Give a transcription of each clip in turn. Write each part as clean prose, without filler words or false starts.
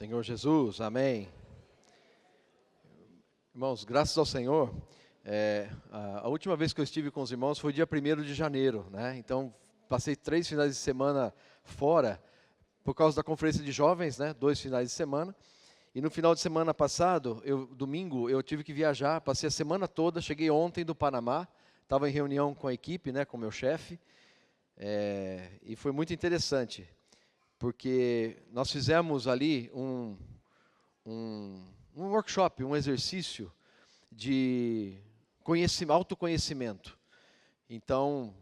Senhor Jesus, amém. Irmãos, graças ao Senhor, a última vez que eu estive com os irmãos foi dia 1º de janeiro, né? Então, passei 3 finais de semana fora, por causa da conferência de jovens, né? 2 finais de semana. E no final de semana passado, domingo, eu tive que viajar, passei a semana toda, cheguei ontem do Panamá, estava em reunião com a equipe, né? Com o meu chefe, e foi muito interessante, porque nós fizemos ali um workshop, um exercício de autoconhecimento. Então,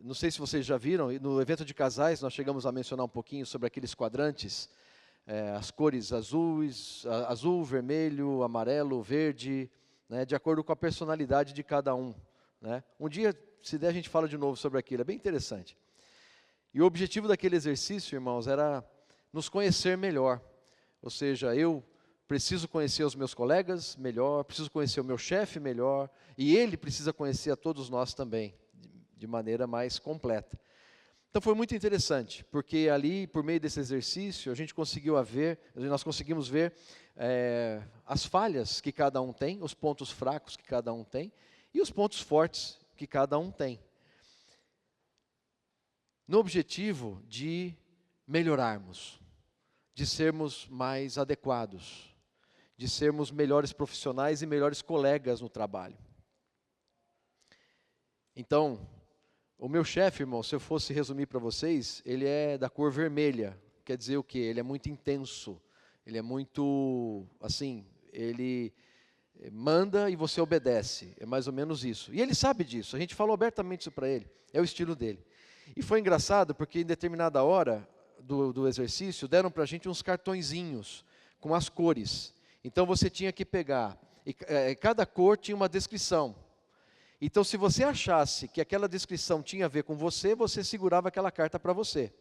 não sei se vocês já viram, no evento de casais nós chegamos a mencionar um pouquinho sobre aqueles quadrantes, as cores azul, vermelho, amarelo, verde, né, de acordo com a personalidade de cada um, né? Um dia, se der, a gente fala de novo sobre aquilo, é bem interessante. E o objetivo daquele exercício, irmãos, era nos conhecer melhor. Ou seja, eu preciso conhecer os meus colegas melhor, preciso conhecer o meu chefe melhor, e ele precisa conhecer a todos nós também, de maneira mais completa. Então foi muito interessante, porque ali, por meio desse exercício, nós conseguimos ver as falhas que cada um tem, os pontos fracos que cada um tem, e os pontos fortes que cada um tem, no objetivo de melhorarmos, de sermos mais adequados, de sermos melhores profissionais e melhores colegas no trabalho. Então, o meu chefe, irmão, se eu fosse resumir para vocês, ele é da cor vermelha. Quer dizer o quê? Ele é muito intenso, ele é muito, assim, ele manda e você obedece, é mais ou menos isso. E ele sabe disso, a gente falou abertamente isso para ele, é o estilo dele. E foi engraçado porque em determinada hora do exercício, deram para a gente uns cartõezinhos com as cores. Então você tinha que pegar, e cada cor tinha uma descrição. Então se você achasse que aquela descrição tinha a ver com você, você segurava aquela carta para você.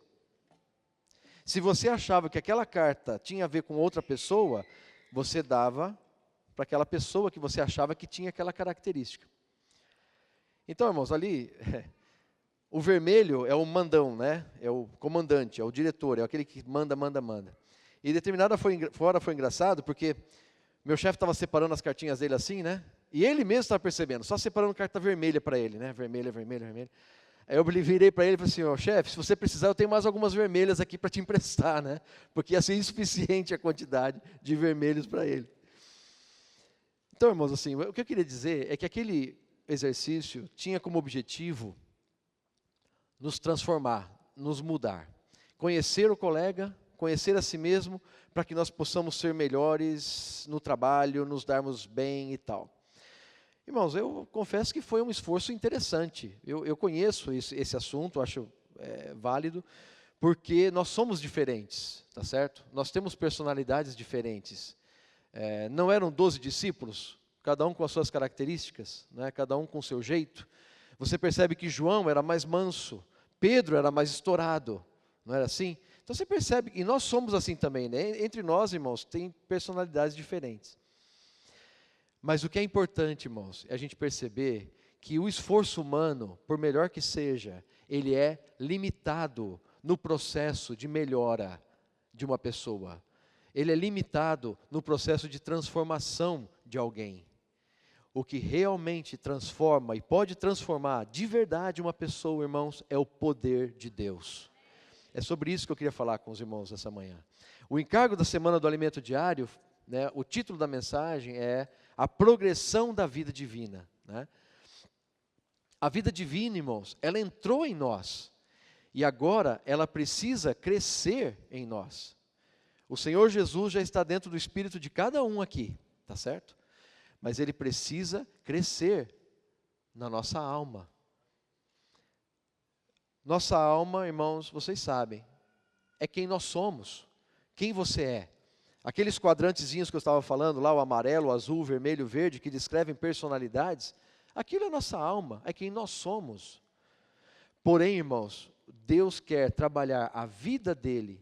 Se você achava que aquela carta tinha a ver com outra pessoa, você dava para aquela pessoa que você achava que tinha aquela característica. Então, irmãos, ali, o vermelho é o mandão, né? É o comandante, é o diretor, é aquele que manda. E determinada hora foi engraçado, porque meu chefe estava separando as cartinhas dele assim, né? E ele mesmo estava percebendo, só separando carta vermelha para ele, né? Vermelha. Aí eu virei para ele e falei assim, chefe, se você precisar, eu tenho mais algumas vermelhas aqui para te emprestar, né? Porque ia ser insuficiente a quantidade de vermelhos para ele. Então, irmãos, assim, o que eu queria dizer é que aquele exercício tinha como objetivo nos transformar, nos mudar. Conhecer o colega, conhecer a si mesmo, para que nós possamos ser melhores no trabalho, nos darmos bem e tal. Irmãos, eu confesso que foi um esforço interessante. Eu conheço esse assunto, acho válido, porque nós somos diferentes, tá certo? Nós temos personalidades diferentes. Não eram 12 discípulos, cada um com as suas características, né? Cada um com o seu jeito. Você percebe que João era mais manso, Pedro era mais estourado, não era assim? Então você percebe, e nós somos assim também, né? Entre nós, irmãos, tem personalidades diferentes. Mas o que é importante, irmãos, é a gente perceber que o esforço humano, por melhor que seja, ele é limitado no processo de melhora de uma pessoa. Ele é limitado no processo de transformação de alguém. O que realmente transforma e pode transformar de verdade uma pessoa, irmãos, é o poder de Deus. É sobre isso que eu queria falar com os irmãos essa manhã. O encargo da Semana do Alimento Diário, né, o título da mensagem é A Progressão da Vida Divina, né? A vida divina, irmãos, ela entrou em nós e agora ela precisa crescer em nós. O Senhor Jesus já está dentro do espírito de cada um aqui, tá certo? Mas ele precisa crescer na nossa alma. Nossa alma, irmãos, vocês sabem, é quem nós somos, quem você é. Aqueles quadrantezinhos que eu estava falando lá, o amarelo, o azul, o vermelho, o verde, que descrevem personalidades, aquilo é nossa alma, é quem nós somos. Porém, irmãos, Deus quer trabalhar a vida dele,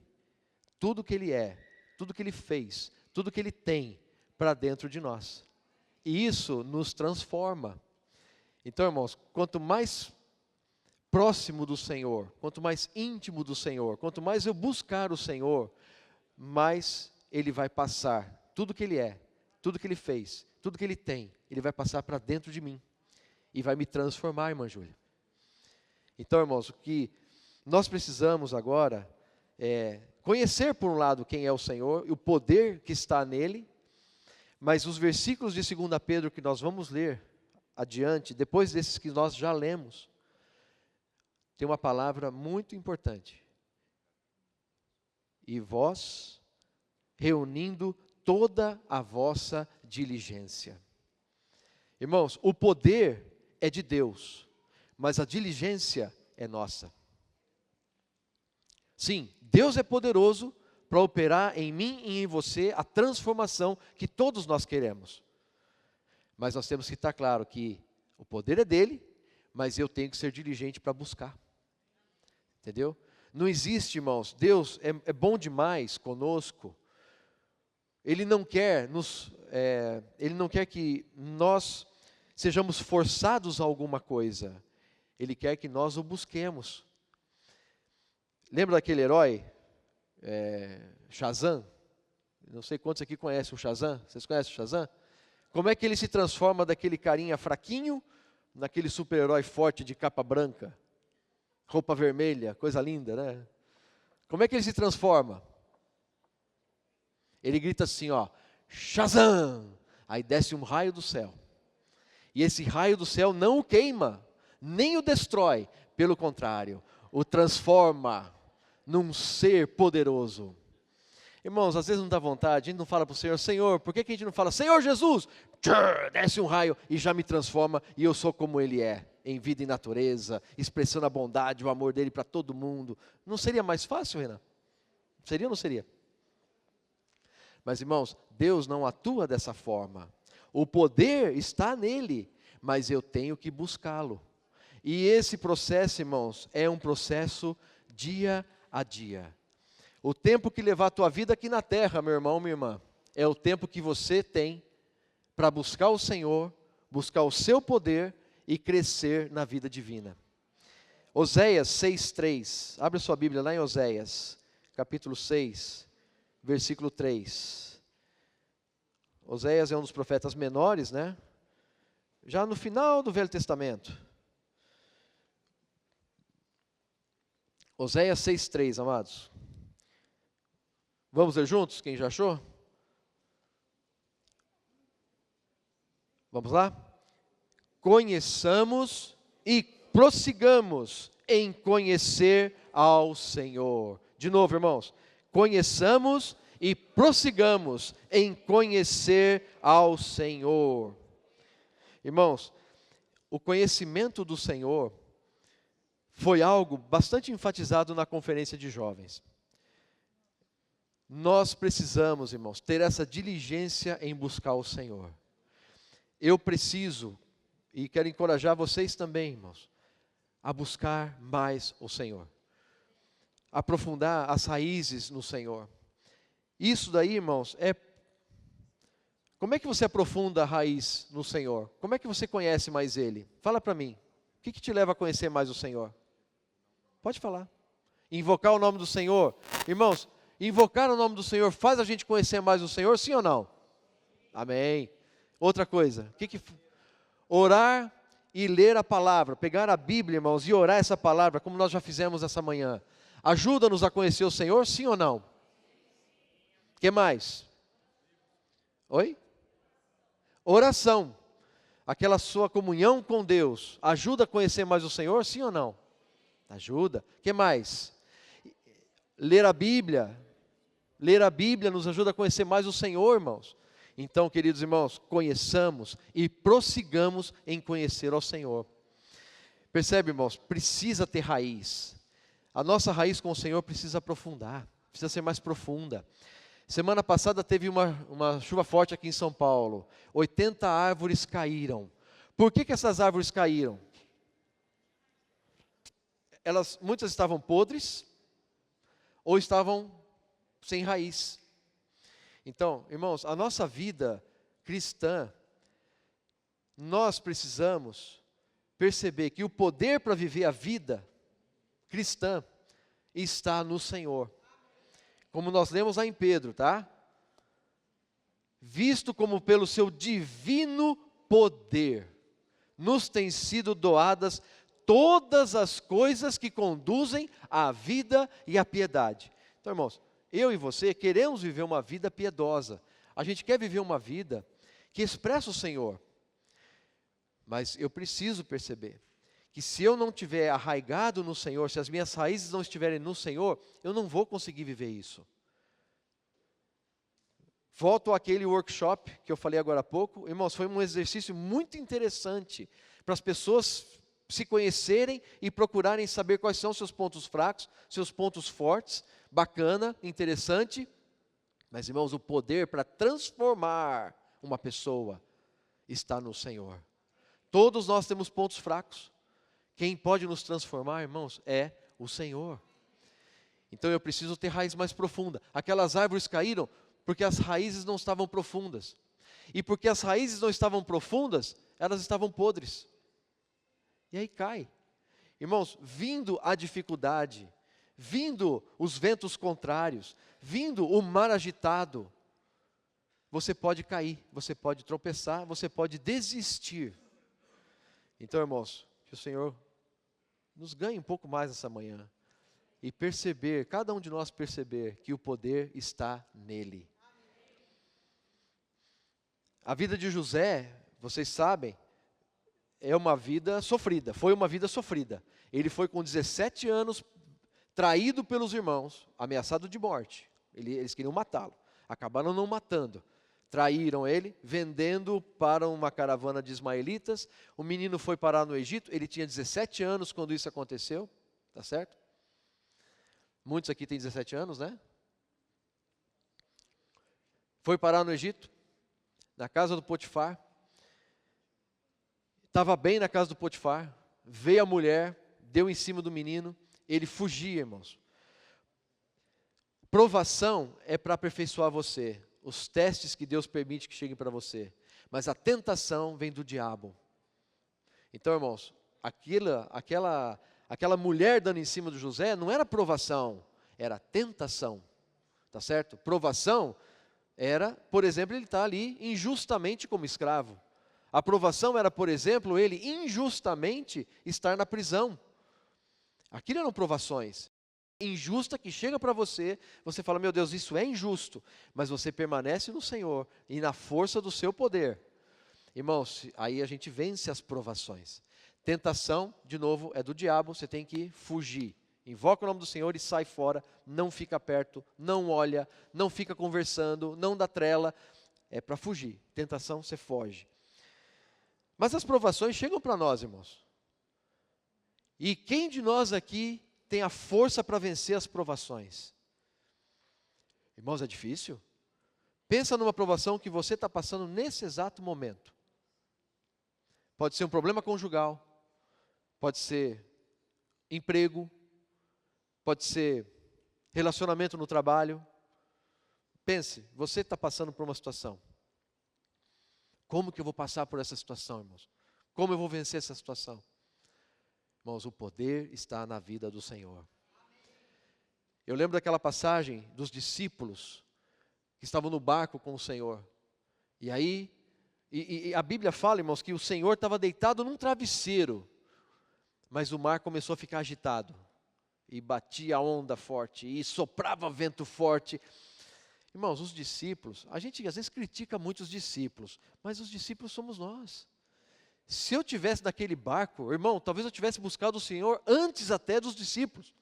tudo que ele é, tudo que ele fez, tudo que ele tem para dentro de nós. E isso nos transforma. Então, irmãos, quanto mais próximo do Senhor, quanto mais íntimo do Senhor, quanto mais eu buscar o Senhor, mais Ele vai passar tudo que Ele é, tudo que Ele fez, tudo que Ele tem, Ele vai passar para dentro de mim e vai me transformar, irmã Júlia. Então, irmãos, o que nós precisamos agora é conhecer, por um lado, quem é o Senhor e o poder que está nele, mas os versículos de 2 Pedro que nós vamos ler adiante, depois desses que nós já lemos, tem uma palavra muito importante. E vós, reunindo toda a vossa diligência. Irmãos, o poder é de Deus, mas a diligência é nossa. Sim, Deus é poderoso para operar em mim e em você a transformação que todos nós queremos. Mas nós temos que estar claro que o poder é dele, mas eu tenho que ser diligente para buscar. Entendeu? Não existe, irmãos, Deus é bom demais conosco. Ele não quer que nós sejamos forçados a alguma coisa. Ele quer que nós o busquemos. Lembra daquele herói, Shazam? Não sei quantos aqui conhecem o Shazam. Vocês conhecem o Shazam? Como é que ele se transforma daquele carinha fraquinho, naquele super-herói forte de capa branca, roupa vermelha, coisa linda, né? Como é que ele se transforma? Ele grita assim, ó, Shazam! Aí desce um raio do céu. E esse raio do céu não o queima, nem o destrói. Pelo contrário, o transforma num ser poderoso. Irmãos, às vezes não dá vontade, a gente não fala para o Senhor, Senhor, por que a gente não fala, Senhor Jesus? Desce um raio e já me transforma e eu sou como Ele é, em vida e natureza, expressando a bondade, o amor dEle para todo mundo. Não seria mais fácil, Renan? Seria ou não seria? Mas, irmãos, Deus não atua dessa forma. O poder está nele, mas eu tenho que buscá-lo. E esse processo, irmãos, é um processo dia a dia. O tempo que levar a tua vida aqui na terra, meu irmão, minha irmã, é o tempo que você tem para buscar o Senhor, buscar o seu poder e crescer na vida divina. Oséias 6:3. Abre sua Bíblia lá em Oséias, capítulo 6, versículo 3. Oséias é um dos profetas menores, né? Já no final do Velho Testamento. Oséias 6:3, amados. Vamos ler juntos? Quem já achou? Vamos lá? Conheçamos e prossigamos em conhecer ao Senhor. De novo, irmãos. Conheçamos e prossigamos em conhecer ao Senhor. Irmãos, o conhecimento do Senhor foi algo bastante enfatizado na conferência de jovens. Nós precisamos, irmãos, ter essa diligência em buscar o Senhor. Eu preciso, e quero encorajar vocês também, irmãos, a buscar mais o Senhor. Aprofundar as raízes no Senhor. Isso daí, irmãos, como é que você aprofunda a raiz no Senhor? Como é que você conhece mais Ele? Fala para mim. O que te leva a conhecer mais o Senhor? Pode falar. Invocar o nome do Senhor. Irmãos, invocar o nome do Senhor faz a gente conhecer mais o Senhor, sim ou não? Amém. Outra coisa. Orar e ler a palavra. Pegar a Bíblia, irmãos, e orar essa palavra, como nós já fizemos essa manhã. Ajuda-nos a conhecer o Senhor, sim ou não? O que mais? Oi? Oração. Aquela sua comunhão com Deus. Ajuda a conhecer mais o Senhor, sim ou não? Ajuda. O que mais? Ler a Bíblia. Ler a Bíblia nos ajuda a conhecer mais o Senhor, irmãos. Então, queridos irmãos, conheçamos e prossigamos em conhecer ao Senhor. Percebe, irmãos? Precisa ter raiz. A nossa raiz com o Senhor precisa aprofundar, precisa ser mais profunda. Semana passada teve uma chuva forte aqui em São Paulo. 80 árvores caíram. Por que essas árvores caíram? Muitas estavam podres ou estavam sem raiz. Então, irmãos, a nossa vida cristã, nós precisamos perceber que o poder para viver a vida cristã está no Senhor. Como nós lemos lá em Pedro, tá? visto como pelo seu divino poder nos têm sido doadas todas as coisas que conduzem à vida e à piedade. Então, irmãos, eu e você queremos viver uma vida piedosa. A gente quer viver uma vida que expressa o Senhor. Mas eu preciso perceber que se eu não estiver arraigado no Senhor, se as minhas raízes não estiverem no Senhor, eu não vou conseguir viver isso. Volto àquele workshop que eu falei agora há pouco. Irmãos, foi um exercício muito interessante para as pessoas se conhecerem e procurarem saber quais são seus pontos fracos, seus pontos fortes. Bacana, interessante. Mas, irmãos, o poder para transformar uma pessoa está no Senhor. Todos nós temos pontos fracos. Quem pode nos transformar, irmãos, é o Senhor. Então eu preciso ter raiz mais profunda. Aquelas árvores caíram porque as raízes não estavam profundas. E porque as raízes não estavam profundas, elas estavam podres. E aí cai. Irmãos, vindo a dificuldade, vindo os ventos contrários, vindo o mar agitado, você pode cair, você pode tropeçar, você pode desistir. Então, irmãos, que o Senhor nos ganhe um pouco mais essa manhã. E perceber, cada um de nós perceber que o poder está nele. A vida de José, vocês sabem, é uma vida sofrida, foi uma vida sofrida. Ele foi com 17 anos traído pelos irmãos, ameaçado de morte. Eles queriam matá-lo, acabaram não matando. Traíram ele, vendendo para uma caravana de ismaelitas. O menino foi parar no Egito, ele tinha 17 anos quando isso aconteceu, tá certo? Muitos aqui têm 17 anos, né? Foi parar no Egito, na casa do Potifar. Estava bem na casa do Potifar, veio a mulher, deu em cima do menino, ele fugia, irmãos. Provação é para aperfeiçoar você, os testes que Deus permite que cheguem para você, mas a tentação vem do diabo. Então, irmãos, aquela mulher dando em cima do José não era provação, era tentação, tá certo? Provação era, por exemplo, ele estar ali injustamente como escravo. A provação era, por exemplo, ele injustamente estar na prisão. Aquilo eram provações. Injusta que chega para você, você fala, meu Deus, isso é injusto. Mas você permanece no Senhor e na força do seu poder. Irmãos, aí a gente vence as provações. Tentação, de novo, é do diabo, você tem que fugir. Invoca o nome do Senhor e sai fora, não fica perto, não olha, não fica conversando, não dá trela. É para fugir. Tentação, você foge. Mas as provações chegam para nós, irmãos. E quem de nós aqui tem a força para vencer as provações? Irmãos, é difícil. Pensa numa provação que você está passando nesse exato momento. Pode ser um problema conjugal, pode ser emprego, pode ser relacionamento no trabalho. Pense, você está passando por uma situação. Como que eu vou passar por essa situação, irmãos? Como eu vou vencer essa situação? Irmãos, o poder está na vida do Senhor. Eu lembro daquela passagem dos discípulos que estavam no barco com o Senhor. E aí, a Bíblia fala, irmãos, que o Senhor estava deitado num travesseiro, mas o mar começou a ficar agitado. E batia a onda forte, e soprava vento forte. Irmãos, os discípulos, a gente às vezes critica muito os discípulos, mas os discípulos somos nós. Se eu tivesse naquele barco, irmão, talvez eu tivesse buscado o Senhor antes até dos discípulos.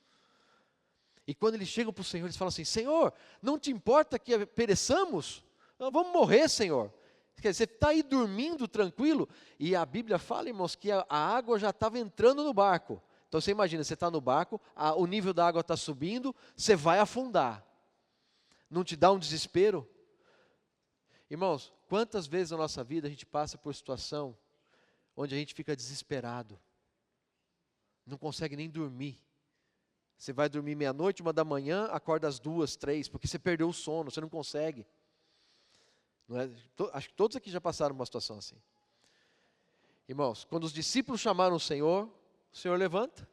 E quando eles chegam para o Senhor, eles falam assim, Senhor, não te importa que pereçamos? Não, vamos morrer, Senhor. Quer dizer, você está aí dormindo tranquilo, e a Bíblia fala, irmãos, que a água já estava entrando no barco. Então você imagina, você está no barco, o nível da água está subindo, você vai afundar. Não te dá um desespero? Irmãos, quantas vezes na nossa vida a gente passa por situação onde a gente fica desesperado, não consegue nem dormir. Você vai dormir meia-noite, 1h, acorda às 2, 3, porque você perdeu o sono, você não consegue. Não é? Acho que todos aqui já passaram uma situação assim. Irmãos, quando os discípulos chamaram o Senhor levanta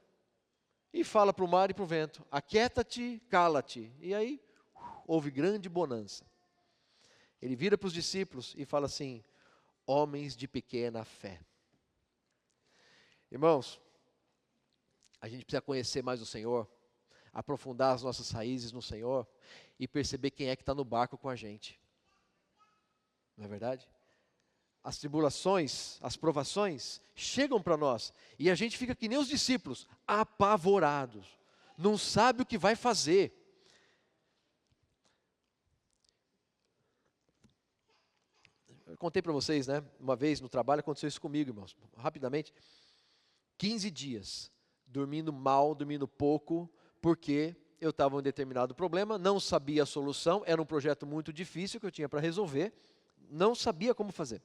e fala para o mar e para o vento, aquieta-te, cala-te. E aí, houve grande bonança. Ele vira para os discípulos e fala assim: homens de pequena fé. Irmãos, a gente precisa conhecer mais o Senhor, aprofundar as nossas raízes no Senhor e perceber quem é que está no barco com a gente. Não é verdade? As tribulações, as provações chegam para nós e a gente fica que nem os discípulos, apavorados, não sabe o que vai fazer. Eu contei para vocês, né? Uma vez no trabalho aconteceu isso comigo, irmãos, rapidamente. 15 dias, dormindo mal, dormindo pouco, porque eu estava em um determinado problema, não sabia a solução, era um projeto muito difícil que eu tinha para resolver, não sabia como fazer.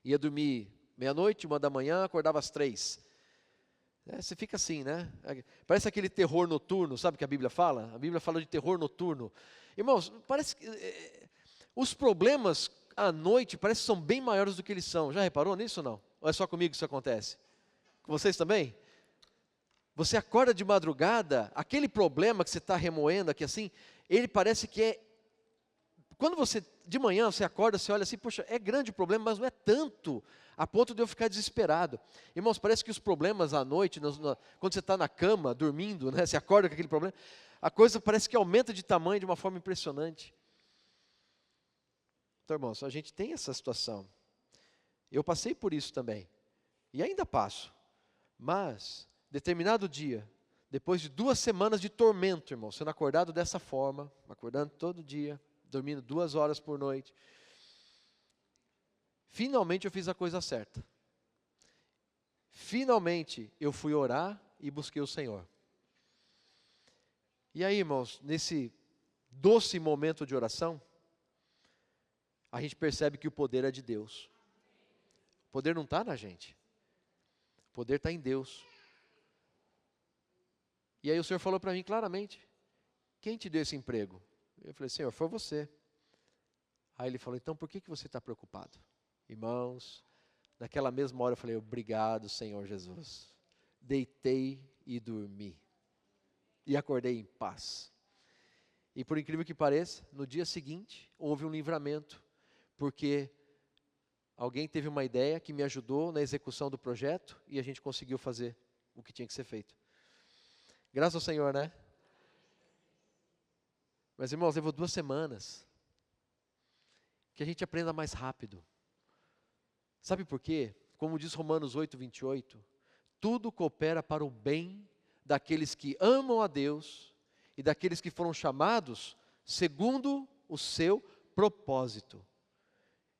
Ia dormir meia-noite, 1h, acordava às 3. Você fica assim, né? Parece aquele terror noturno, sabe o que a Bíblia fala? A Bíblia fala de terror noturno. Irmãos, parece que os problemas à noite parece que são bem maiores do que eles são. Já reparou nisso ou não? Ou é só comigo que isso acontece? Com vocês também? Você acorda de madrugada, aquele problema que você está remoendo aqui assim, ele parece que é... Quando você, de manhã, você acorda, você olha assim, poxa, é grande o problema, mas não é tanto, a ponto de eu ficar desesperado. Irmãos, parece que os problemas à noite, quando você está na cama, dormindo, né, você acorda com aquele problema, a coisa parece que aumenta de tamanho de uma forma impressionante. Então, irmãos, a gente tem essa situação. Eu passei por isso também, e ainda passo. Mas, determinado dia, depois de 2 semanas de tormento, irmão, sendo acordado dessa forma, acordando todo dia, dormindo 2 horas por noite, finalmente eu fiz a coisa certa. Finalmente eu fui orar e busquei o Senhor. E aí, irmãos, nesse doce momento de oração, a gente percebe que o poder é de Deus. O poder não está na gente. O poder está em Deus. E aí o Senhor falou para mim claramente: quem te deu esse emprego? Eu falei: Senhor, foi você. Aí Ele falou: então por que você está preocupado? Irmãos, naquela mesma hora eu falei: obrigado, Senhor Jesus. Deitei e dormi. E acordei em paz. E por incrível que pareça, no dia seguinte houve um livramento, porque alguém teve uma ideia que me ajudou na execução do projeto e a gente conseguiu fazer o que tinha que ser feito. Graças ao Senhor, né? Mas, irmãos, levou 2 semanas. Que a gente aprenda mais rápido. Sabe por quê? Como diz Romanos 8:28, tudo coopera para o bem daqueles que amam a Deus e daqueles que foram chamados segundo o seu propósito.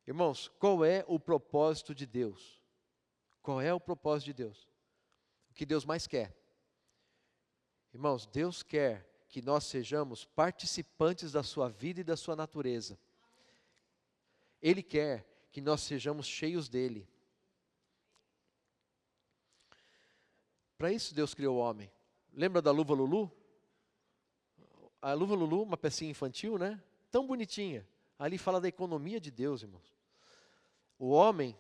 Irmãos, qual é o propósito de Deus? Qual é o propósito de Deus? O que Deus mais quer? Irmãos, Deus quer que nós sejamos participantes da sua vida e da sua natureza. Ele quer que nós sejamos cheios dele. Para isso Deus criou o homem. Lembra da luva Lulu? A luva Lulu, uma pecinha infantil, né? Tão bonitinha. Ali fala da economia de Deus, irmãos. O homem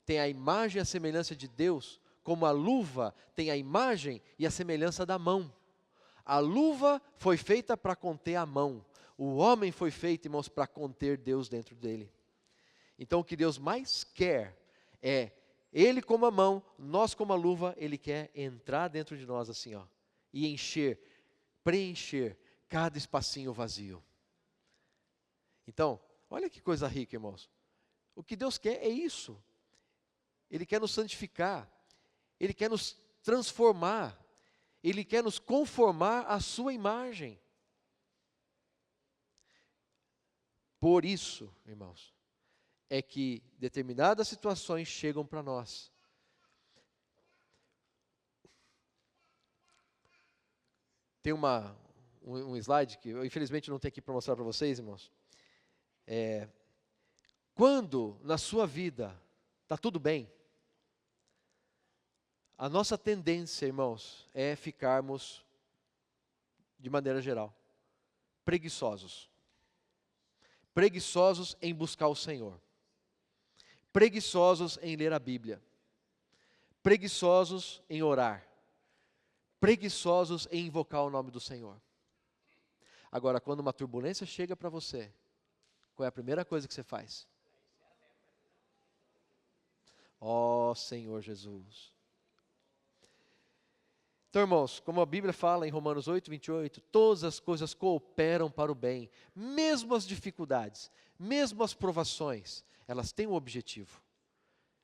tem a imagem e a semelhança de Deus, como a luva tem a imagem e a semelhança da mão. A luva foi feita para conter a mão. O homem foi feito, irmãos, para conter Deus dentro dele. Então o que Deus mais quer é, Ele como a mão, nós como a luva, Ele quer entrar dentro de nós assim, ó, e encher, preencher cada espacinho vazio. Então, olha que coisa rica, irmãos. O que Deus quer é isso. Ele quer nos santificar, Ele quer nos transformar, Ele quer nos conformar à sua imagem. Por isso, irmãos, é que determinadas situações chegam para nós. Tem um slide que eu infelizmente não tenho aqui para mostrar para vocês, irmãos. Quando na sua vida está tudo bem, a nossa tendência, irmãos, é ficarmos, de maneira geral, preguiçosos. Preguiçosos em buscar o Senhor. Preguiçosos em ler a Bíblia. Preguiçosos em orar. Preguiçosos em invocar o nome do Senhor. Agora, quando uma turbulência chega para você, qual é a primeira coisa que você faz? Ó Senhor Jesus. Então, irmãos, como a Bíblia fala em Romanos 8, 28, todas as coisas cooperam para o bem, mesmo as dificuldades, mesmo as provações, elas têm um objetivo.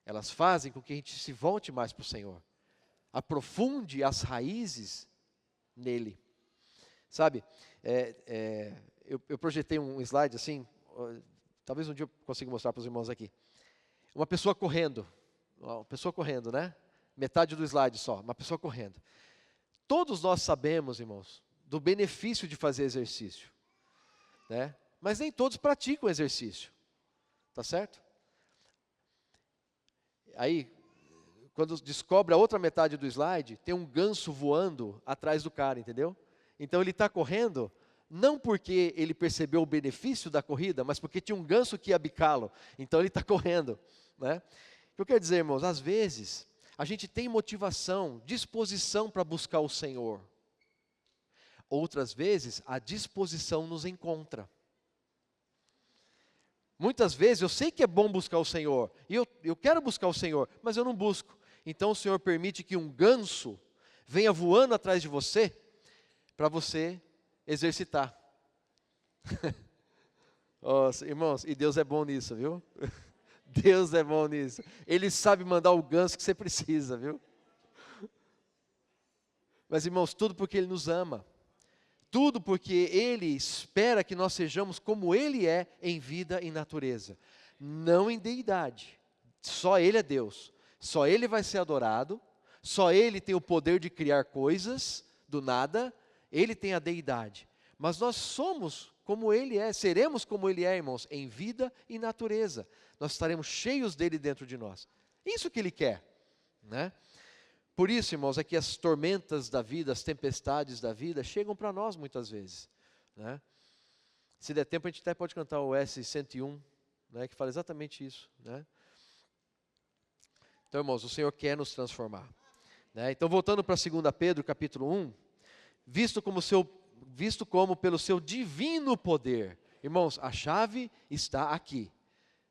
Elas fazem com que a gente se volte mais para o Senhor, aprofunde as raízes nele. Sabe, eu projetei um slide assim, talvez um dia eu consiga mostrar para os irmãos aqui. Uma pessoa correndo, né? Metade do slide só, uma pessoa correndo. Todos nós sabemos, irmãos, do benefício de fazer exercício, né? Mas nem todos praticam exercício, tá certo? Aí, quando descobre a outra metade do slide, tem um ganso voando atrás do cara, entendeu? Então ele está correndo, não porque ele percebeu o benefício da corrida, mas porque tinha um ganso que ia bicá-lo. Então ele está correndo, né? O que eu quero dizer, irmãos, às vezes a gente tem motivação, disposição para buscar o Senhor. Outras vezes a disposição nos encontra. Muitas vezes eu sei que é bom buscar o Senhor, e eu quero buscar o Senhor, mas eu não busco. Então o Senhor permite que um ganso venha voando atrás de você, para você exercitar. Nossa, irmãos, e Deus é bom nisso, viu? Deus é bom nisso. Ele sabe mandar o ganso que você precisa, viu? Mas, irmãos, tudo porque Ele nos ama. Tudo porque Ele espera que nós sejamos como Ele é em vida e natureza. Não em deidade. Só Ele é Deus. Só Ele vai ser adorado. Só Ele tem o poder de criar coisas do nada. Ele tem a deidade. Mas nós somos como Ele é, seremos como Ele é, irmãos, em vida e natureza. Nós estaremos cheios dEle dentro de nós. Isso que Ele quer, né? Por isso, irmãos, é que as tormentas da vida, as tempestades da vida, chegam para nós muitas vezes, né? Se der tempo, a gente até pode cantar o S101, né, que fala exatamente isso, né? Então, irmãos, o Senhor quer nos transformar, né? Então, voltando para 2 Pedro, capítulo 1, visto como pelo seu divino poder. Irmãos, a chave está aqui.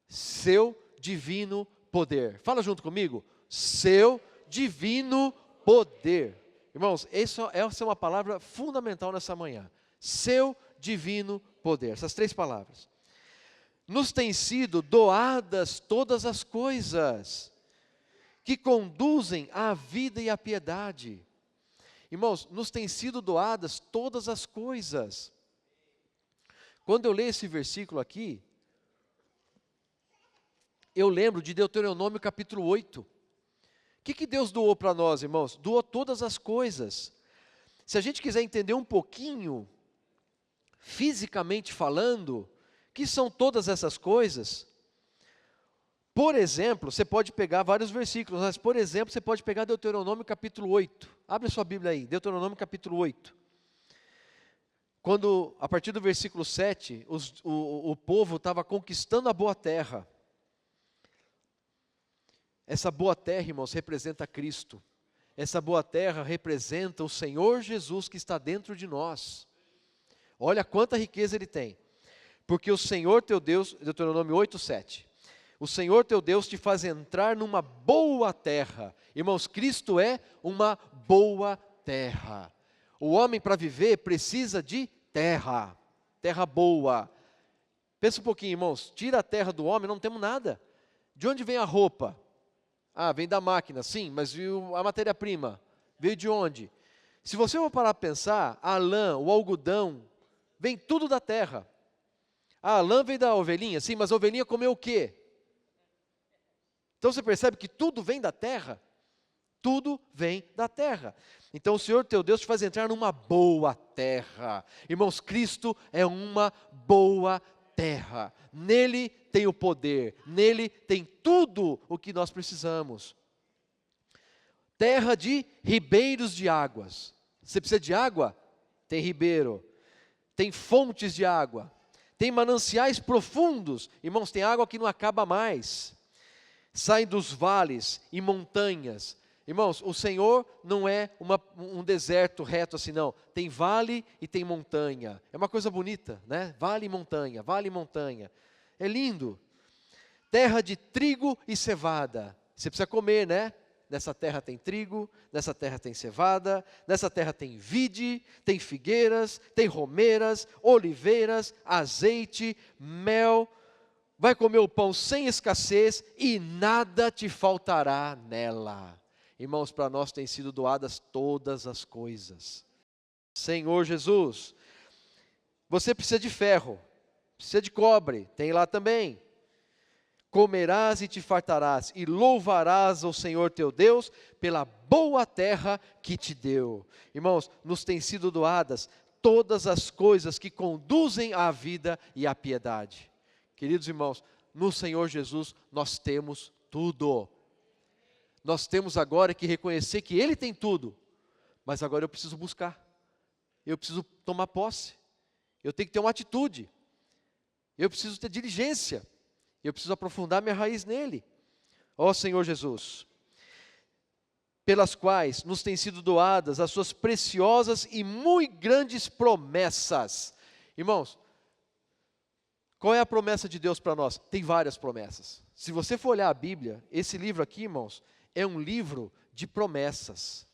Seu divino poder. Fala junto comigo. Seu divino poder. Irmãos, essa é uma palavra fundamental nessa manhã. Seu divino poder. Essas três palavras. Nos têm sido doadas todas as coisas que conduzem à vida e à piedade. Irmãos, nos têm sido doadas todas as coisas. Quando eu leio esse versículo aqui, eu lembro de Deuteronômio capítulo 8. O que Deus doou para nós, irmãos? Doou todas as coisas. Se a gente quiser entender um pouquinho, fisicamente falando, que são todas essas coisas, por exemplo, você pode pegar vários versículos, mas, por exemplo, você pode pegar Deuteronômio capítulo 8. Abre a sua Bíblia aí, Deuteronômio capítulo 8. Quando, a partir do versículo 7, o povo estava conquistando a boa terra. Essa boa terra, irmãos, representa Cristo. Essa boa terra representa o Senhor Jesus que está dentro de nós. Olha quanta riqueza Ele tem. Porque o Senhor teu Deus, Deuteronômio 8, 7. O Senhor teu Deus te faz entrar numa boa terra. Irmãos, Cristo é uma boa terra. O homem para viver precisa de terra. Terra boa. Pensa um pouquinho, irmãos. Tira a terra do homem, não temos nada. De onde vem a roupa? Ah, vem da máquina, sim, mas a matéria-prima? Veio de onde? Se você for parar para pensar, a lã, o algodão, vem tudo da terra. A lã vem da ovelhinha, sim, mas a ovelhinha comeu o quê? Então você percebe que tudo vem da terra? Tudo vem da terra. Então o Senhor teu Deus te faz entrar numa boa terra. Irmãos, Cristo é uma boa terra. Nele tem o poder, nele tem tudo o que nós precisamos. Terra de ribeiros de águas. Você precisa de água? Tem ribeiro. Tem fontes de água. Tem mananciais profundos. Irmãos, tem água que não acaba mais. Saem dos vales e montanhas. Irmãos, o Senhor não é um deserto reto assim, não. Tem vale e tem montanha. É uma coisa bonita, né? Vale e montanha, vale e montanha. É lindo. Terra de trigo e cevada. Você precisa comer, né? Nessa terra tem trigo, nessa terra tem cevada, nessa terra tem vide, tem figueiras, tem romeiras, oliveiras, azeite, mel. Vai comer o pão sem escassez e nada te faltará nela. Irmãos, para nós têm sido doadas todas as coisas. Senhor Jesus, você precisa de ferro, precisa de cobre, tem lá também. Comerás e te fartarás, e louvarás ao Senhor teu Deus pela boa terra que te deu. Irmãos, nos têm sido doadas todas as coisas que conduzem à vida e à piedade. Queridos irmãos, no Senhor Jesus nós temos tudo. Nós temos agora que reconhecer que Ele tem tudo, mas agora eu preciso buscar, eu preciso tomar posse, eu tenho que ter uma atitude, eu preciso ter diligência. Eu preciso aprofundar minha raiz nele. Ó Senhor Jesus, pelas quais nos têm sido doadas as suas preciosas e muito grandes promessas. Irmãos, qual é a promessa de Deus para nós? Tem várias promessas. Se você for olhar a Bíblia, esse livro aqui, irmãos, é um livro de promessas.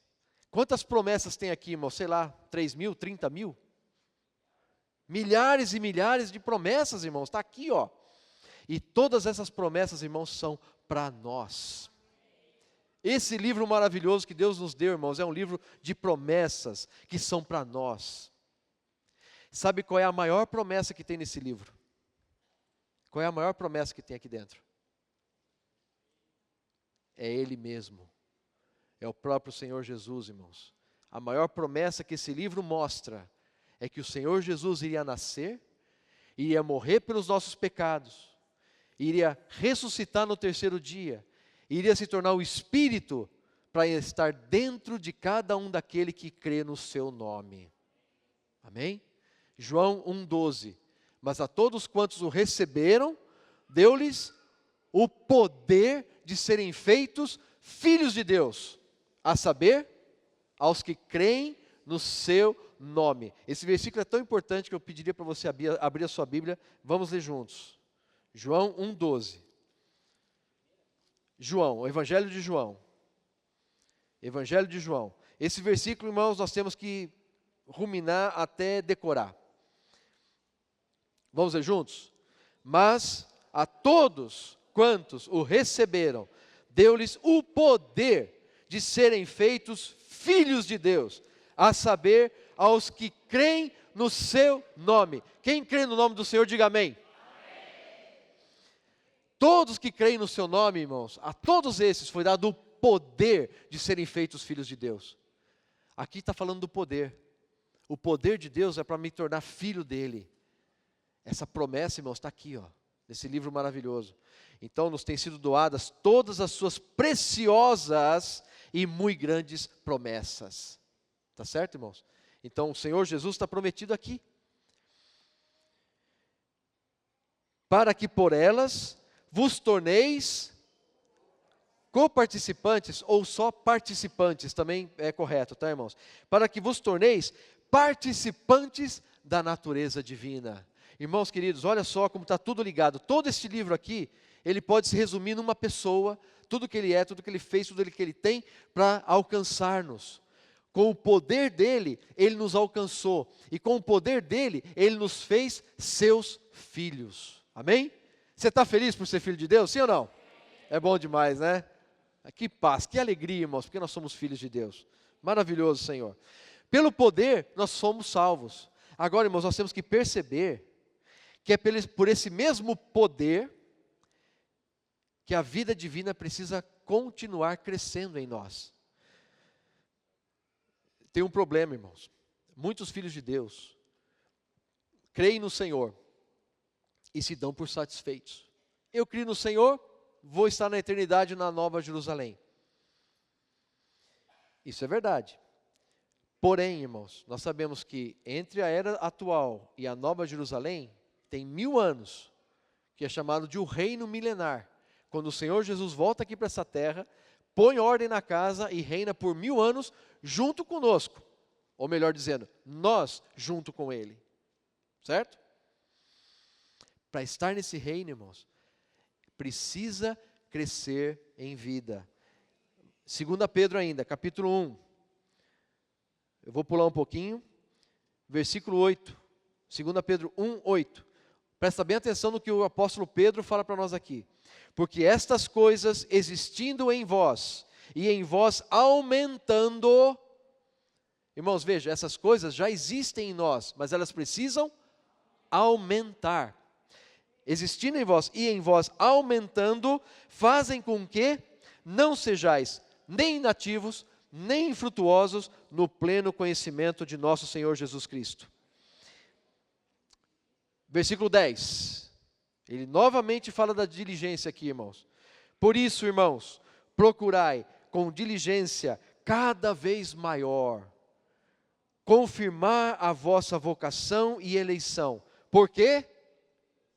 Quantas promessas tem aqui, irmãos? Sei lá, 3.000, 30.000? Milhares e milhares de promessas, irmãos. Está aqui, ó. E todas essas promessas, irmãos, são para nós. Esse livro maravilhoso que Deus nos deu, irmãos, é um livro de promessas que são para nós. Sabe qual é a maior promessa que tem nesse livro? Qual é a maior promessa que tem aqui dentro? É Ele mesmo. É o próprio Senhor Jesus, irmãos. A maior promessa que esse livro mostra é que o Senhor Jesus iria nascer, iria morrer pelos nossos pecados, iria ressuscitar no terceiro dia, iria se tornar o Espírito para estar dentro de cada um daquele que crê no seu nome. Amém? João 1,12. Mas a todos quantos o receberam, deu-lhes o poder de serem feitos filhos de Deus, a saber, aos que creem no seu nome. Esse versículo é tão importante que eu pediria para você abrir a sua Bíblia. Vamos ler juntos. João 1,12. João, o Evangelho de João. Evangelho de João. Esse versículo, irmãos, nós temos que ruminar até decorar. Vamos ler juntos? Mas a todos quantos o receberam, deu-lhes o poder de serem feitos filhos de Deus, a saber, aos que creem no seu nome. Quem crê no nome do Senhor, diga amém. Todos que creem no seu nome, irmãos, a todos esses foi dado o poder de serem feitos filhos de Deus. Aqui está falando do poder. O poder de Deus é para me tornar filho dele. Essa promessa, irmãos, está aqui, ó, nesse livro maravilhoso. Então, nos têm sido doadas todas as suas preciosas e muito grandes promessas. Tá certo, irmãos? Então, o Senhor Jesus está prometido aqui. Para que por elas vos torneis coparticipantes, ou só participantes, também é correto, tá, irmãos? Para que vos torneis participantes da natureza divina. Irmãos queridos, olha só como está tudo ligado. Todo este livro aqui, ele pode se resumir numa pessoa, tudo que ele é, tudo que ele fez, tudo que ele tem, para alcançar-nos. Com o poder dele, ele nos alcançou. E com o poder dele, ele nos fez seus filhos. Amém? Você está feliz por ser filho de Deus, sim ou não? É bom demais, né? Que paz, que alegria, irmãos, porque nós somos filhos de Deus. Maravilhoso, Senhor. Pelo poder, nós somos salvos. Agora, irmãos, nós temos que perceber que é por esse mesmo poder que a vida divina precisa continuar crescendo em nós. Tem um problema, irmãos. Muitos filhos de Deus creem no Senhor e se dão por satisfeitos. Eu creio no Senhor, vou estar na eternidade na Nova Jerusalém. Isso é verdade. Porém, irmãos, nós sabemos que entre a era atual e a Nova Jerusalém, tem 1000 anos, que é chamado de o reino milenar. Quando o Senhor Jesus volta aqui para essa terra, põe ordem na casa e reina por 1000 anos junto conosco. Ou melhor dizendo, nós junto com Ele. Certo? para estar nesse reino, irmãos, precisa crescer em vida. 2 Pedro ainda, capítulo 1. Eu vou pular um pouquinho. Versículo 8. 2 Pedro 1, 8. Presta bem atenção no que o apóstolo Pedro fala para nós aqui. Porque estas coisas existindo em vós, e em vós aumentando. Irmãos, veja, essas coisas já existem em nós, mas elas precisam aumentar. Existindo em vós e em vós aumentando, fazem com que não sejais nem inativos, nem infrutuosos no pleno conhecimento de nosso Senhor Jesus Cristo. Versículo 10. Ele novamente fala da diligência aqui, irmãos. Por isso, irmãos, procurai com diligência cada vez maior confirmar a vossa vocação e eleição. Por quê?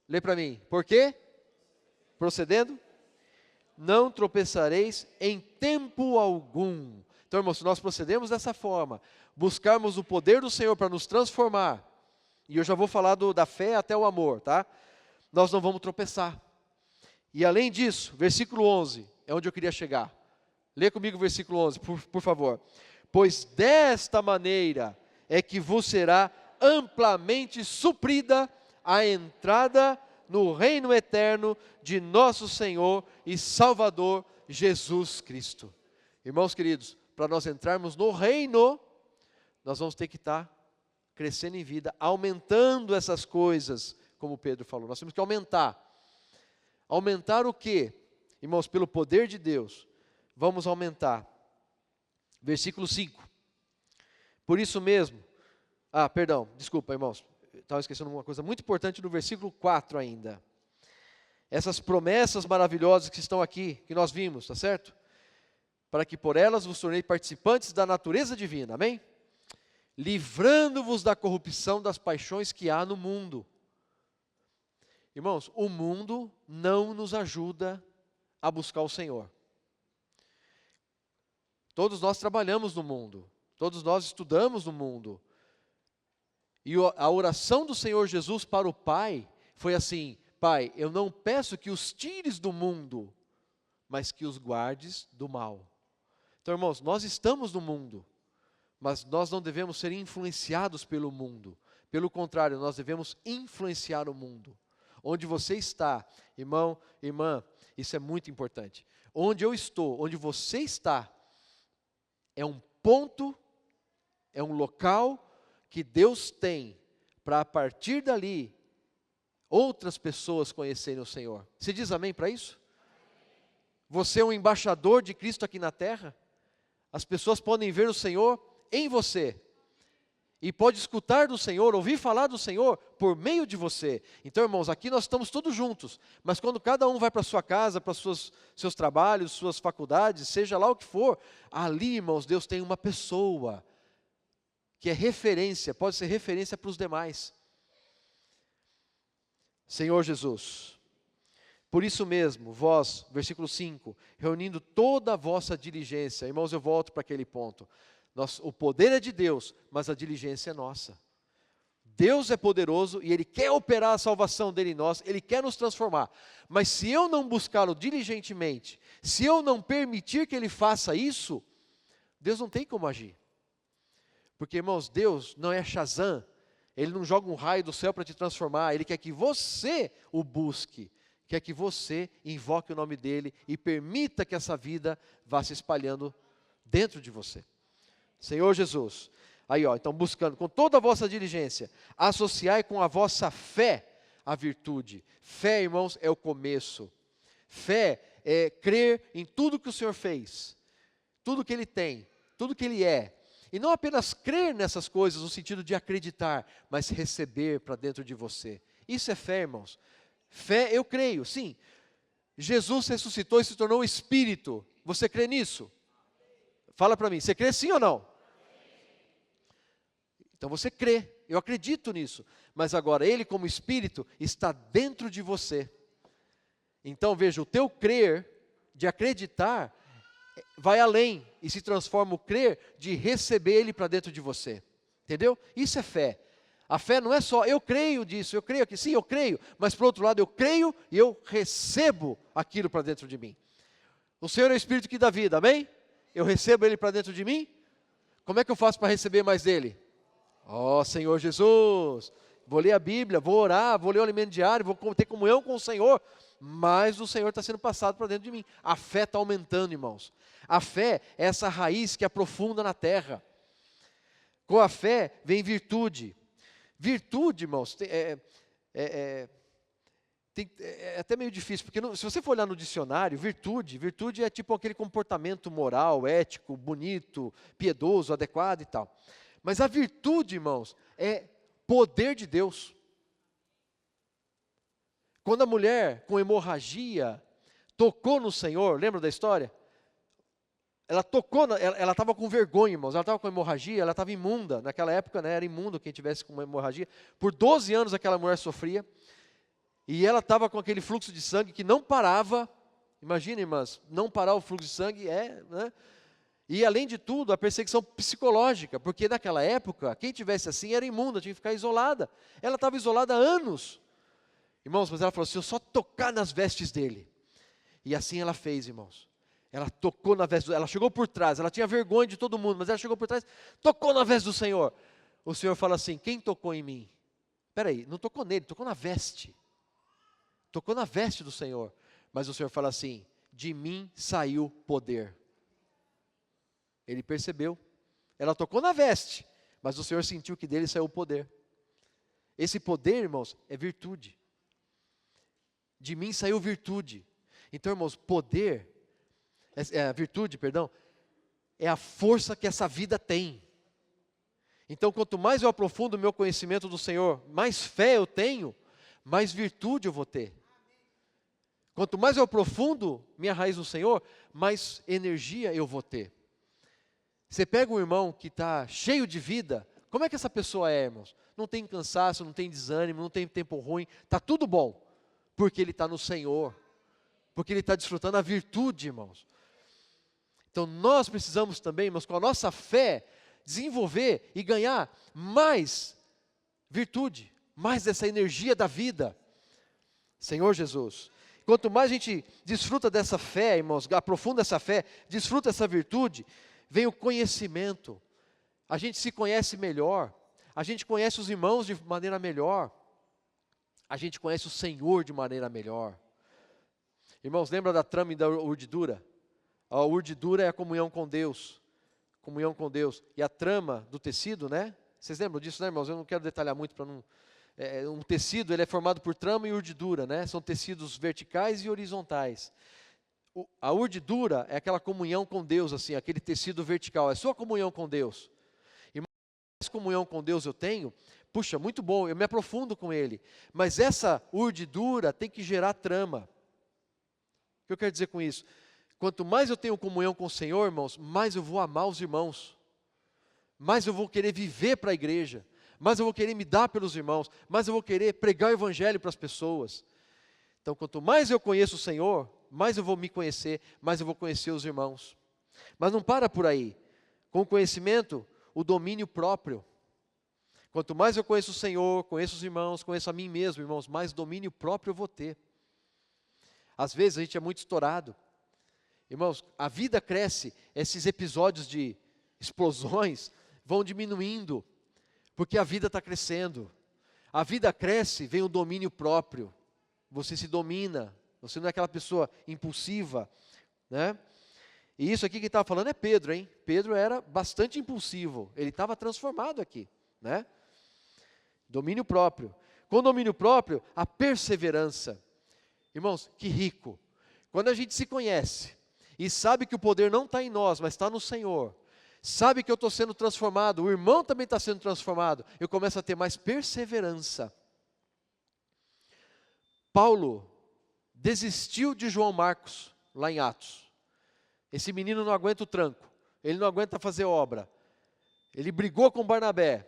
Lê para mim. Por quê? Procedendo? Não tropeçareis em tempo algum. Então, irmãos, se nós procedemos dessa forma, buscarmos o poder do Senhor para nos transformar, e eu já vou falar da fé até o amor, tá? Nós não vamos tropeçar. E além disso, versículo 11, é onde eu queria chegar. Lê comigo o versículo 11, por favor. Pois desta maneira é que vos será amplamente suprida a entrada no reino eterno de nosso Senhor e Salvador Jesus Cristo. Irmãos queridos, para nós entrarmos no reino, nós vamos ter que estar crescendo em vida, aumentando essas coisas, como Pedro falou. Nós temos que aumentar. Aumentar o quê? Irmãos, pelo poder de Deus, vamos aumentar. Versículo 5. Por isso mesmo, desculpa, irmãos, estava esquecendo uma coisa muito importante no versículo 4 ainda. Essas promessas maravilhosas que estão aqui, que nós vimos, tá certo? Para que por elas vos tornei participantes da natureza divina, amém? Livrando-vos da corrupção das paixões que há no mundo. Irmãos, o mundo não nos ajuda a buscar o Senhor. Todos nós trabalhamos no mundo, todos nós estudamos no mundo. E a oração do Senhor Jesus para o Pai foi assim: Pai, eu não peço que os tires do mundo, mas que os guardes do mal. Então, irmãos, nós estamos no mundo, mas nós não devemos ser influenciados pelo mundo. Pelo contrário, nós devemos influenciar o mundo. Onde você está, irmão, irmã, isso é muito importante. Onde eu estou, onde você está, é um ponto, é um local que Deus tem para, a partir dali, outras pessoas conhecerem o Senhor. Você diz amém para isso? Você é um embaixador de Cristo aqui na terra. As pessoas podem ver o Senhor em você. E pode escutar do Senhor, ouvir falar do Senhor por meio de você. Então, irmãos, aqui nós estamos todos juntos. Mas quando cada um vai para a sua casa, para seus trabalhos, suas faculdades, seja lá o que for, ali, irmãos, Deus tem uma pessoa que é referência, pode ser referência para os demais. Senhor Jesus, por isso mesmo, vós, versículo 5, reunindo toda a vossa diligência. Irmãos, eu volto para aquele ponto. O poder é de Deus, mas a diligência é nossa. Deus é poderoso e Ele quer operar a salvação dele em nós, Ele quer nos transformar. Mas se eu não buscá-lo diligentemente, se eu não permitir que Ele faça isso, Deus não tem como agir. Porque, irmãos, Deus não é Shazam, Ele não joga um raio do céu para te transformar, Ele quer que você o busque, quer que você invoque o nome dEle e permita que essa vida vá se espalhando dentro de você. Senhor Jesus, aí então buscando com toda a vossa diligência, associai com a vossa fé a virtude. Fé, irmãos, é o começo. Fé é crer em tudo que o Senhor fez, tudo que Ele tem, tudo que Ele é. E não apenas crer nessas coisas no sentido de acreditar, mas receber para dentro de você. Isso é fé, irmãos. Fé, eu creio, sim. Jesus ressuscitou e se tornou um Espírito. Você crê nisso? Fala para mim, você crê sim ou não? Então você crê, eu acredito nisso. Mas agora, Ele como Espírito está dentro de você. Então veja, o teu crer, de acreditar, vai além e se transforma o crer de receber Ele para dentro de você. Entendeu? Isso é fé. A fé não é só, eu creio disso, eu creio aqui, sim, eu creio, mas por outro lado, eu creio e eu recebo aquilo para dentro de mim. O Senhor é o Espírito que dá vida, amém? Eu recebo Ele para dentro de mim? Como é que eu faço para receber mais dEle? Ó Senhor Jesus, vou ler a Bíblia, vou orar, vou ler o alimento diário, vou ter comunhão com o Senhor, mas o Senhor está sendo passado para dentro de mim. A fé está aumentando, irmãos. A fé é essa raiz que aprofunda na terra. Com a fé vem virtude. Virtude, irmãos, é até meio difícil, porque se você for olhar no dicionário, virtude é tipo aquele comportamento moral, ético, bonito, piedoso, adequado e tal. Mas a virtude, irmãos, é poder de Deus. Quando a mulher com hemorragia tocou no Senhor, lembra da história? Ela tocou, ela estava com vergonha, irmãos, ela estava com hemorragia, ela estava imunda. Naquela época, né, era imundo quem tivesse com uma hemorragia. Por 12 anos aquela mulher sofria. E ela estava com aquele fluxo de sangue que não parava. Imagina, irmãs, não parar o fluxo de sangue né? E além de tudo, a perseguição psicológica, porque naquela época, quem tivesse assim era imunda, tinha que ficar isolada. Ela estava isolada há anos. Irmãos, mas ela falou assim, eu só tocar nas vestes dele. E assim ela fez, irmãos. Ela tocou na veste, ela chegou por trás, ela tinha vergonha de todo mundo, mas ela chegou por trás, tocou na veste do Senhor. O Senhor fala assim, quem tocou em mim? Espera aí, não tocou nele, tocou na veste. Tocou na veste do Senhor. Mas o Senhor fala assim, de mim saiu poder. Ele percebeu. Ela tocou na veste, mas o Senhor sentiu que dele saiu o poder. Esse poder, irmãos, é virtude. De mim saiu virtude. Então, irmãos, poder, virtude, perdão, é a força que essa vida tem. Então, quanto mais eu aprofundo o meu conhecimento do Senhor, mais fé eu tenho, mais virtude eu vou ter. Quanto mais eu aprofundo minha raiz no Senhor, mais energia eu vou ter. Você pega um irmão que está cheio de vida, como é que essa pessoa é, irmãos? Não tem cansaço, não tem desânimo, não tem tempo ruim, está tudo bom, porque ele está no Senhor, porque ele está desfrutando a virtude, irmãos. Então nós precisamos também, irmãos, com a nossa fé, desenvolver e ganhar mais virtude, mais dessa energia da vida. Senhor Jesus, quanto mais a gente desfruta dessa fé, irmãos, aprofunda essa fé, desfruta essa virtude, vem o conhecimento. A gente se conhece melhor, a gente conhece os irmãos de maneira melhor, a gente conhece o Senhor de maneira melhor. Irmãos, lembra da trama e da urdidura? A urdidura é a comunhão com Deus. Comunhão com Deus. E a trama do tecido, né? Vocês lembram disso, né, irmãos? Eu não quero detalhar muito para não... um tecido, ele é formado por trama e urdidura, né? São tecidos verticais e horizontais. A urdidura é aquela comunhão com Deus, assim, aquele tecido vertical. É sua comunhão com Deus. E mais comunhão com Deus eu tenho, puxa, muito bom, eu me aprofundo com Ele. Mas essa urdidura tem que gerar trama. O que eu quero dizer com isso? Quanto mais eu tenho comunhão com o Senhor, irmãos, mais eu vou amar os irmãos, mais eu vou querer viver para a igreja, mais eu vou querer me dar pelos irmãos, mais eu vou querer pregar o evangelho para as pessoas. Então, quanto mais eu conheço o Senhor, mais eu vou me conhecer, mais eu vou conhecer os irmãos. Mas não para por aí. Com o conhecimento, o domínio próprio. Quanto mais eu conheço o Senhor, conheço os irmãos, conheço a mim mesmo, irmãos, mais domínio próprio eu vou ter. Às vezes a gente é muito estourado. Irmãos, a vida cresce, esses episódios de explosões vão diminuindo, porque a vida está crescendo. A vida cresce, vem o domínio próprio. Você se domina, você não é aquela pessoa impulsiva, né? E isso aqui que estava falando é Pedro, hein? Pedro era bastante impulsivo, ele estava transformado aqui, né? Domínio próprio. Com domínio próprio, a perseverança. Irmãos, que rico. Quando a gente se conhece e sabe que o poder não está em nós, mas está no Senhor, sabe que eu estou sendo transformado, o irmão também está sendo transformado, eu começo a ter mais perseverança. Paulo desistiu de João Marcos, lá em Atos. Esse menino não aguenta o tranco, ele não aguenta fazer obra. Ele brigou com Barnabé.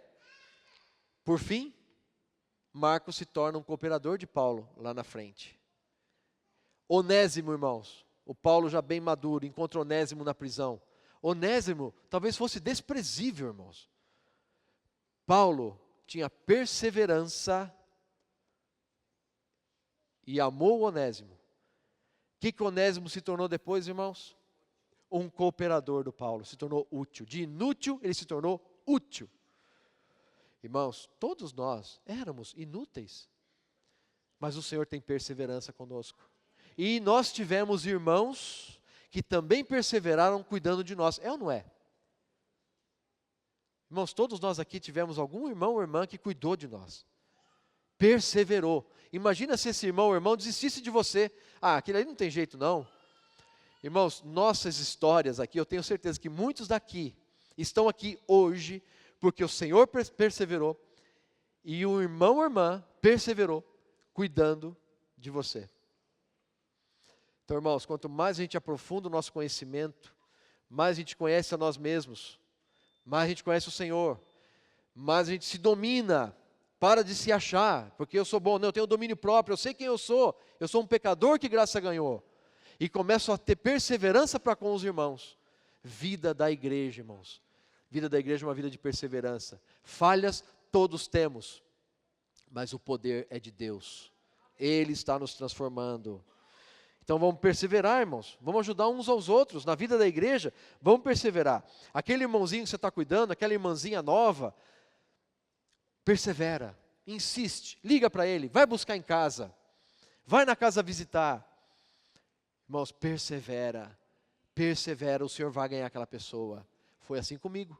Por fim, Marcos se torna um cooperador de Paulo, lá na frente. Onésimo, irmãos, o Paulo já bem maduro, encontra Onésimo na prisão. Onésimo talvez fosse desprezível, irmãos. Paulo tinha perseverança e amou o Onésimo. O que Onésimo se tornou depois, irmãos? Um cooperador do Paulo, se tornou útil. De inútil, ele se tornou útil. Irmãos, todos nós éramos inúteis, mas o Senhor tem perseverança conosco. E nós tivemos irmãos que também perseveraram cuidando de nós. É ou não é? Irmãos, todos nós aqui tivemos algum irmão ou irmã que cuidou de nós. Perseverou. Imagina se esse irmão ou irmão desistisse de você. Ah, aquele aí não tem jeito não. Irmãos, nossas histórias aqui, eu tenho certeza que muitos daqui estão aqui hoje porque o Senhor perseverou e o irmão ou irmã perseverou cuidando de você. Então, irmãos, quanto mais a gente aprofunda o nosso conhecimento, mais a gente conhece a nós mesmos, mais a gente conhece o Senhor, mais a gente se domina, para de se achar, porque eu sou bom, não, eu tenho domínio próprio, eu sei quem eu sou um pecador que graça ganhou, e começo a ter perseverança para com os irmãos. Vida da igreja, irmãos, vida da igreja é uma vida de perseverança. Falhas todos temos, mas o poder é de Deus, Ele está nos transformando. Então vamos perseverar, irmãos, vamos ajudar uns aos outros, na vida da igreja, vamos perseverar. Aquele irmãozinho que você está cuidando, aquela irmãzinha nova, persevera, insiste, liga para ele, vai buscar em casa, vai na casa visitar. Irmãos, persevera, o Senhor vai ganhar aquela pessoa. Foi assim comigo,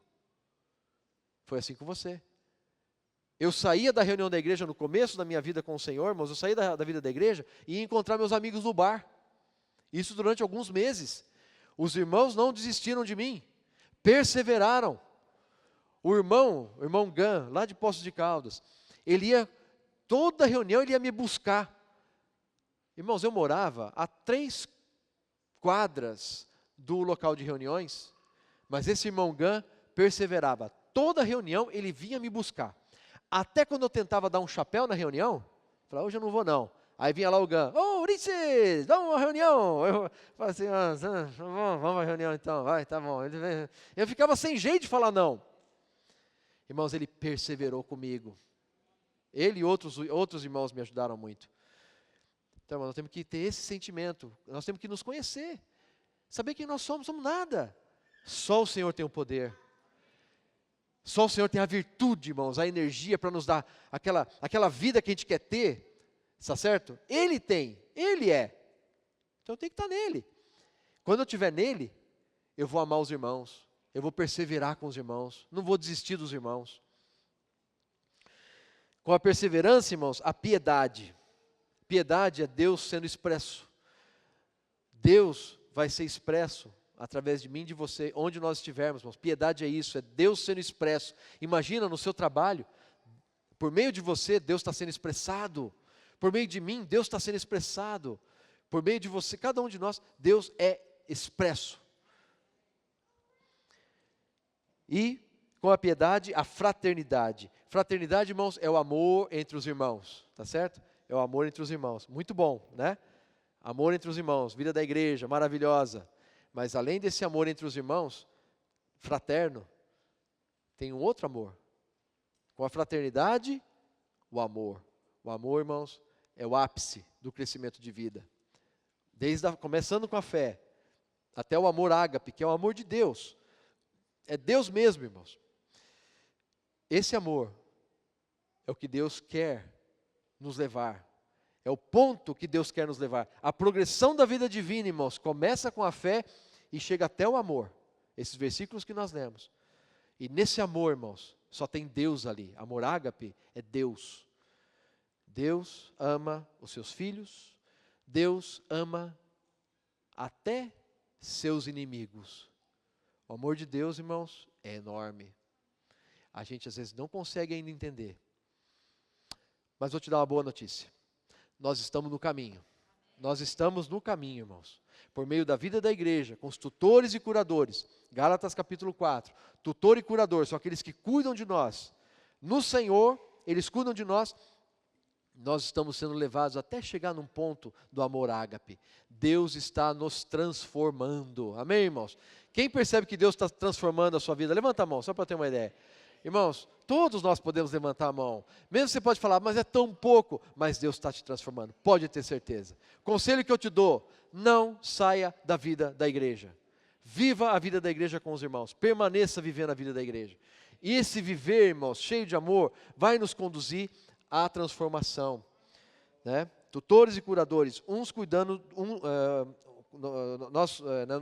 foi assim com você. Eu saía da reunião da igreja no começo da minha vida com o Senhor, irmãos, eu saía da vida da igreja e ia encontrar meus amigos no bar. Isso durante alguns meses. Os irmãos não desistiram de mim, perseveraram. O irmão Gan, lá de Poços de Caldas, ele ia, toda reunião ele ia me buscar. Irmãos, eu morava a 3 quadras do local de reuniões, mas esse irmão Gan perseverava. Toda reunião ele vinha me buscar. Até quando eu tentava dar um chapéu na reunião, eu falava, hoje eu não vou não. Aí vinha lá o Gan, Ulisses, dá uma reunião. Eu falava assim, vamos à reunião então, vai, tá bom. Eu ficava sem jeito de falar não. Irmãos, ele perseverou comigo. Ele e outros irmãos me ajudaram muito. Então, irmãos, nós temos que ter esse sentimento, nós temos que nos conhecer, saber quem nós somos nada. Só o Senhor tem o poder. Só o Senhor tem a virtude, irmãos, a energia para nos dar aquela vida que a gente quer ter. Está certo? Ele tem, Ele é. Então eu tenho que estar nele. Quando eu estiver nele, eu vou amar os irmãos, eu vou perseverar com os irmãos, não vou desistir dos irmãos. Com a perseverança, irmãos, a piedade. Piedade é Deus sendo expresso. Deus vai ser expresso através de mim e de você, onde nós estivermos, irmãos. Piedade é isso, é Deus sendo expresso. Imagina no seu trabalho, por meio de você, Deus está sendo expressado. Por meio de mim, Deus está sendo expressado. Por meio de você, cada um de nós, Deus é expresso. E, com a piedade, a fraternidade. Fraternidade, irmãos, é o amor entre os irmãos, tá certo? É o amor entre os irmãos. Muito bom, né? Amor entre os irmãos, vida da igreja, maravilhosa. Mas além desse amor entre os irmãos, fraterno, tem um outro amor. Com a fraternidade, o amor. O amor, irmãos, é o ápice do crescimento de vida. Começando com a fé, até o amor ágape, que é o amor de Deus. É Deus mesmo, irmãos. Esse amor é o que Deus quer nos levar. É o ponto que Deus quer nos levar. A progressão da vida divina, irmãos, começa com a fé e chega até o amor. Esses versículos que nós lemos. E nesse amor, irmãos, só tem Deus ali. Amor ágape é Deus. Deus ama os seus filhos, Deus ama até seus inimigos. O amor de Deus, irmãos, é enorme. A gente às vezes não consegue ainda entender. Mas vou te dar uma boa notícia. Nós estamos no caminho. Nós estamos no caminho, irmãos. Por meio da vida da igreja, com os tutores e curadores. Gálatas capítulo 4. Tutor e curador são aqueles que cuidam de nós. No Senhor, eles cuidam de nós. Nós estamos sendo levados até chegar num ponto do amor ágape. Deus está nos transformando. Amém, irmãos? Quem percebe que Deus está transformando a sua vida? Levanta a mão, só para ter uma ideia. Irmãos, todos nós podemos levantar a mão. Mesmo você pode falar, mas é tão pouco. Mas Deus está te transformando, pode ter certeza. Conselho que eu te dou, não saia da vida da igreja. Viva a vida da igreja com os irmãos. Permaneça vivendo a vida da igreja. E esse viver, irmãos, cheio de amor, vai nos conduzir à transformação. Né? Tutores e curadores, uns cuidando,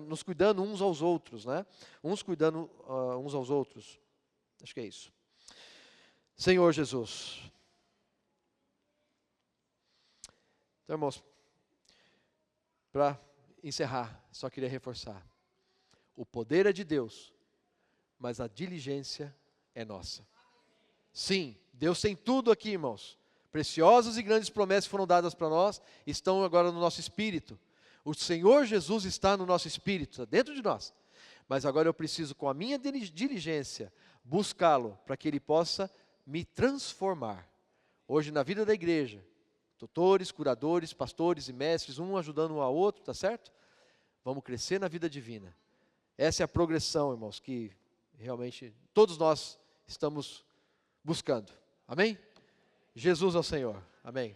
nos cuidando uns aos outros, né? Uns cuidando uns aos outros. Acho que é isso. Senhor Jesus. Então, irmãos, para encerrar, só queria reforçar. O poder é de Deus, mas a diligência é nossa. Sim, Deus tem tudo aqui, irmãos. Preciosas e grandes promessas foram dadas para nós, estão agora no nosso espírito. O Senhor Jesus está no nosso espírito, está dentro de nós. Mas agora eu preciso, com a minha diligência, buscá-lo, para que Ele possa me transformar. Hoje, na vida da igreja, tutores, curadores, pastores e mestres, um ajudando um ao outro, tá certo? Vamos crescer na vida divina. Essa é a progressão, irmãos, que realmente todos nós estamos buscando. Amém? Jesus é o Senhor. Amém.